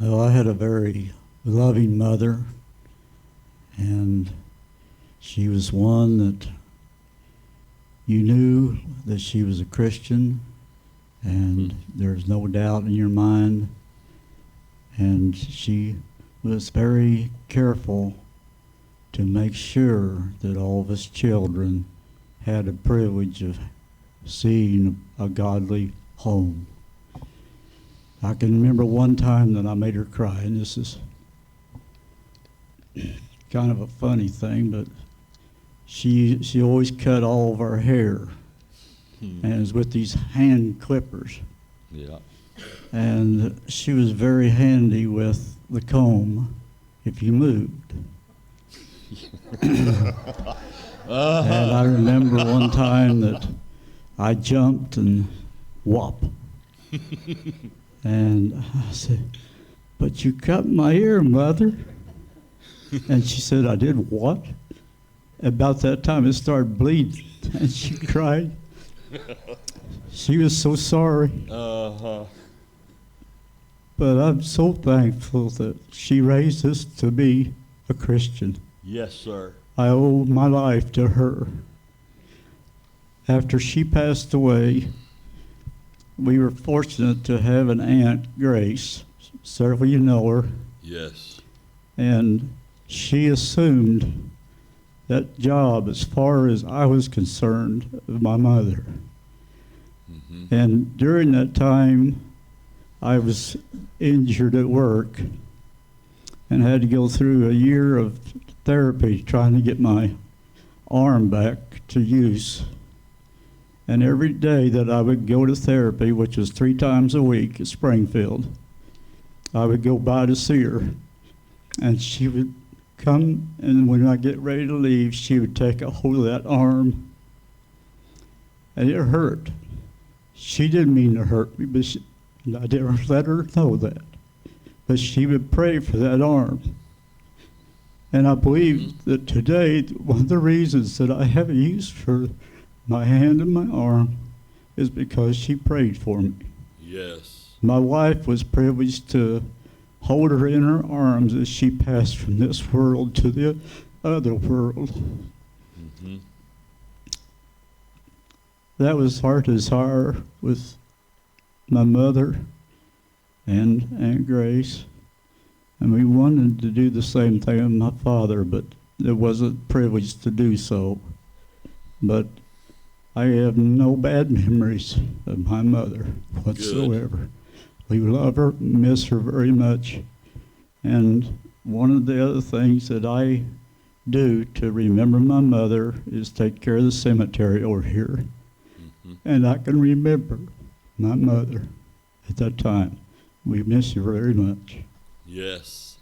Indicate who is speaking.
Speaker 1: Well, I had a very loving mother, and she was one that you knew that she was a Christian, and there's no doubt in your mind. And she was very careful to make sure that all of us children had the privilege of seeing a godly home. I can remember one time that I made her cry, and this is kind of a funny thing, but she always cut all of our hair, and it was with these hand clippers.
Speaker 2: Yeah.
Speaker 1: And she was very handy with the comb if you moved. And I remember one time that I jumped and whop. And I said, "But you cut my ear, Mother." And she said, "I did what?" About that time it started bleeding, and she cried. She was so sorry. But I'm so thankful that she raised us to be a Christian.
Speaker 2: Yes, sir.
Speaker 1: I owe my life to her. After she passed away, we were fortunate to have an aunt, Grace. Several of you know her.
Speaker 2: Yes.
Speaker 1: And she assumed that job as far as I was concerned of my mother.
Speaker 2: Mm-hmm.
Speaker 1: And during that time, I was injured at work and had to go through a year of therapy trying to get my arm back to use. And every day that I would go to therapy, which was 3 times a week at Springfield, I would go by to see her. And she would come, and when I get ready to leave, she would take a hold of that arm. And it hurt. She didn't mean to hurt me, but I didn't let her know that. But she would pray for that arm. And I believe that today, one of the reasons that I have a use for my hand and my arm is because she prayed for me.
Speaker 2: Yes.
Speaker 1: My wife was privileged to hold her in her arms as she passed from this world to the other world.
Speaker 2: Mm-hmm.
Speaker 1: That was our desire with my mother and Aunt Grace. And we wanted to do the same thing with my father, but it wasn't privileged to do so. But I have no bad memories of my mother whatsoever. Good. We love her, miss her very much. And one of the other things that I do to remember my mother is take care of the cemetery over here. Mm-hmm. And I can remember my mother at that time. We miss you very much.
Speaker 2: Yes.